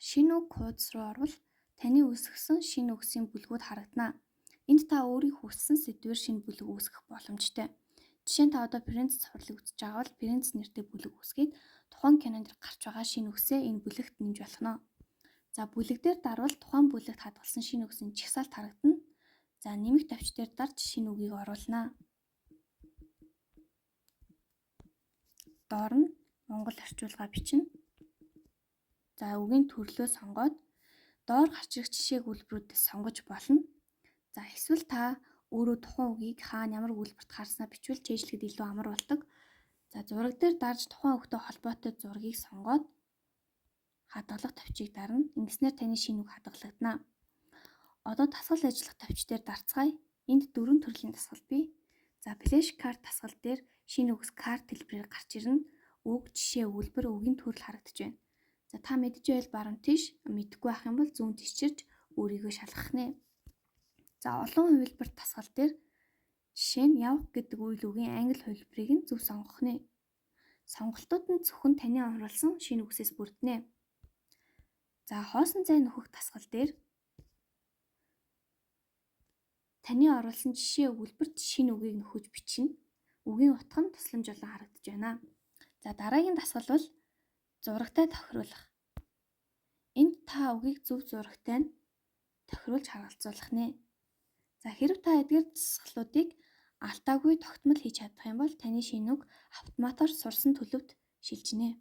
шинэ үг хуудас руу орвол таны үүсгэсэн шинэ үгсийн бүлгүүд харагдана. Энд та өөрийн хүссэн сэдвээр шинэ бүлэг үүсгэх боломжтой. Жишээ нь та одоо Friends цувралыг үзэж байгаа бол Friends нэртэй бүлэг үүсгээд тухайн кинонд гарч байгаа шинэ үгсээ энэ бүлэгт нэмж болно. За бүлэг дээр дарвал тухайн бүлэгт хадгалсан шинэ үгсийн жагсаалт харагдана. За нэмэх товч дээр дарж шинэ үгийг оруулна. Доор нь монгол орчуулга бичнэ. За үгийн төрлөө сонгоод доор гарч ирэх жишээг үйлбэрүүдээс сонгож болно. За эсвэл та өөрөө тухайн үгийг хаана ямар үйлбэрт харснаа бичвэл чэйжлэхэд илүү амар болдог. За зураг дээр дарж тухайн үгтэй холбоотой зургийг сонгоод хадгалах товчийг дарна. Ингэснээр таны шинэ үг хадгалагдана. Одоо дасгал ажиллах товч дээр дарцгаая. Энд 4 төрлийн дасгал бий. За флеш карт дасгал дээр шинэ үгс карт хэлбэрээр гарч ирнэ. Үг, жишээ, үйлбэр, үгийн төрөл харагдаж байна. За та мэдж байвал баруун тийш, мэдгүй байх юм бол зүүн тийшчирч өөрийгөө шалгах нэ. За олон хувилбар дасгал дээр жишээ нь явах гэдэг үйл үгийн англи хувилбарыг нь зөв сонгох нэ. Сонголтууд нь зөвхөн таны оруулсан шинэ үгсээс бүрднэ. За хоосон зай нөхөх дасгал дээр таны оруулсан жишээ өгүүлбэрт шинэ үгийг нөхөж бичнэ. Үгийн утга нь тусламж болон харагдаж байна. За дараагийн дасгал бол зурагтай тохируулах. Энд та үгийг зөв зурагтай нь тохируулж харгалзуулах нэ. За хэрэв та эдгээр дасгалуудыг алдаагүй тогтмол хийж чадах юм бол таны шинэ үг автоматар сурсан төлөвт шилжинэ.